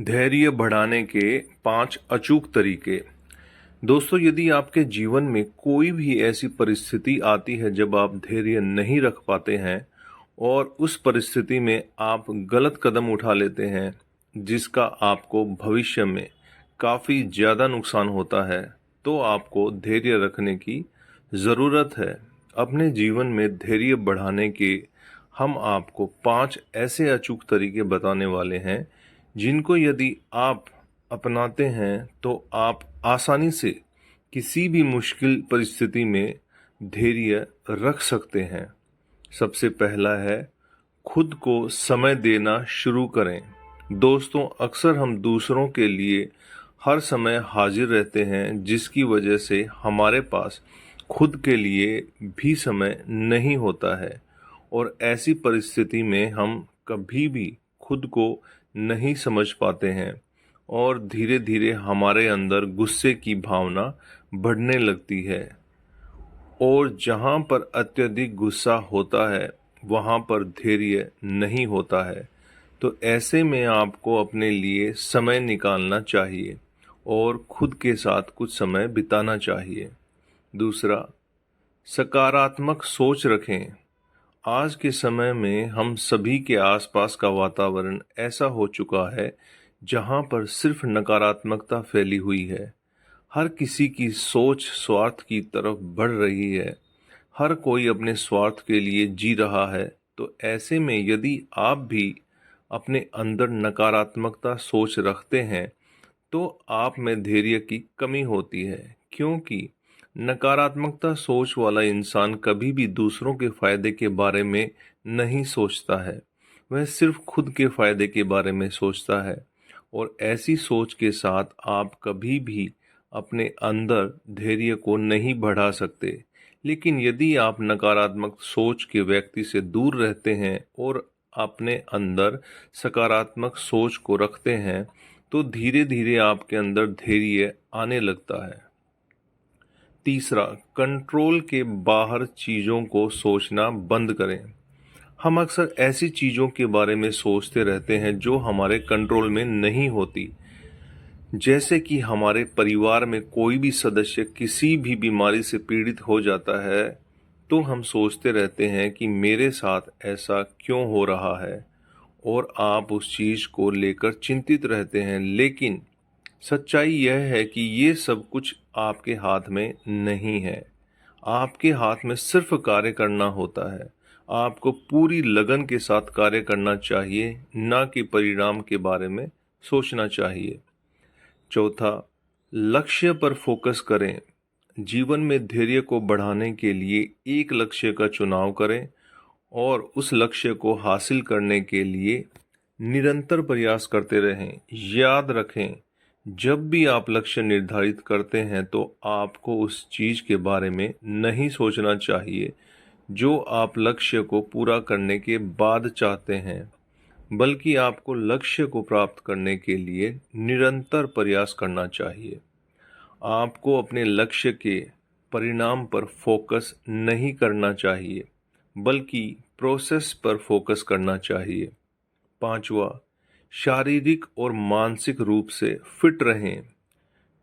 धैर्य बढ़ाने के 5 अचूक तरीके। दोस्तों, यदि आपके जीवन में कोई भी ऐसी परिस्थिति आती है जब आप धैर्य नहीं रख पाते हैं और उस परिस्थिति में आप गलत कदम उठा लेते हैं जिसका आपको भविष्य में काफ़ी ज़्यादा नुकसान होता है, तो आपको धैर्य रखने की ज़रूरत है। अपने जीवन में धैर्य बढ़ाने के हम आपको 5 ऐसे अचूक तरीके बताने वाले हैं जिनको यदि आप अपनाते हैं तो आप आसानी से किसी भी मुश्किल परिस्थिति में धैर्य रख सकते हैं। सबसे पहला है, खुद को समय देना शुरू करें। दोस्तों, अक्सर हम दूसरों के लिए हर समय हाजिर रहते हैं, जिसकी वजह से हमारे पास खुद के लिए भी समय नहीं होता है और ऐसी परिस्थिति में हम कभी भी खुद को नहीं समझ पाते हैं और धीरे धीरे हमारे अंदर गुस्से की भावना बढ़ने लगती है। और जहाँ पर अत्यधिक गुस्सा होता है वहाँ पर धैर्य नहीं होता है। तो ऐसे में आपको अपने लिए समय निकालना चाहिए और खुद के साथ कुछ समय बिताना चाहिए। दूसरा, सकारात्मक सोच रखें। आज के समय में हम सभी के आसपास का वातावरण ऐसा हो चुका है जहां पर सिर्फ नकारात्मकता फैली हुई है। हर किसी की सोच स्वार्थ की तरफ बढ़ रही है। हर कोई अपने स्वार्थ के लिए जी रहा है। तो ऐसे में यदि आप भी अपने अंदर नकारात्मकता सोच रखते हैं तो आप में धैर्य की कमी होती है, क्योंकि नकारात्मकता सोच वाला इंसान कभी भी दूसरों के फायदे के बारे में नहीं सोचता है। वह सिर्फ खुद के फायदे के बारे में सोचता है और ऐसी सोच के साथ आप कभी भी अपने अंदर धैर्य को नहीं बढ़ा सकते। लेकिन यदि आप नकारात्मक सोच के व्यक्ति से दूर रहते हैं और अपने अंदर सकारात्मक सोच को रखते हैं तो धीरे धीरे आपके अंदर धैर्य आने लगता है। तीसरा, कंट्रोल के बाहर चीज़ों को सोचना बंद करें। हम अक्सर ऐसी चीज़ों के बारे में सोचते रहते हैं जो हमारे कंट्रोल में नहीं होती। जैसे कि हमारे परिवार में कोई भी सदस्य किसी भी बीमारी से पीड़ित हो जाता है तो हम सोचते रहते हैं कि मेरे साथ ऐसा क्यों हो रहा है और आप उस चीज़ को लेकर चिंतित रहते हैं। लेकिन सच्चाई यह है कि ये सब कुछ आपके हाथ में नहीं है। आपके हाथ में सिर्फ कार्य करना होता है। आपको पूरी लगन के साथ कार्य करना चाहिए, ना कि परिणाम के बारे में सोचना चाहिए। चौथा, लक्ष्य पर फोकस करें। जीवन में धैर्य को बढ़ाने के लिए एक लक्ष्य का चुनाव करें और उस लक्ष्य को हासिल करने के लिए निरंतर प्रयास करते रहें। याद रखें, जब भी आप लक्ष्य निर्धारित करते हैं तो आपको उस चीज़ के बारे में नहीं सोचना चाहिए जो आप लक्ष्य को पूरा करने के बाद चाहते हैं, बल्कि आपको लक्ष्य को प्राप्त करने के लिए निरंतर प्रयास करना चाहिए। आपको अपने लक्ष्य के परिणाम पर फोकस नहीं करना चाहिए, बल्कि प्रोसेस पर फोकस करना चाहिए। पांचवा, शारीरिक और मानसिक रूप से फिट रहें।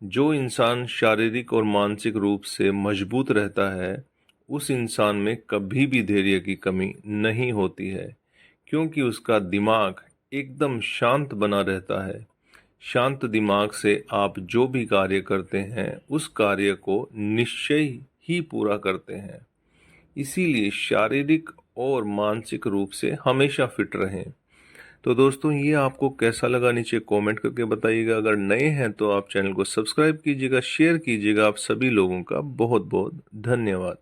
जो इंसान शारीरिक और मानसिक रूप से मजबूत रहता है उस इंसान में कभी भी धैर्य की कमी नहीं होती है, क्योंकि उसका दिमाग एकदम शांत बना रहता है। शांत दिमाग से आप जो भी कार्य करते हैं उस कार्य को निश्चय ही पूरा करते हैं। इसीलिए शारीरिक और मानसिक रूप से हमेशा फिट रहें। तो दोस्तों, ये आपको कैसा लगा नीचे कमेंट करके बताइएगा। अगर नए हैं तो आप चैनल को सब्सक्राइब कीजिएगा, शेयर कीजिएगा। आप सभी लोगों का बहुत बहुत धन्यवाद।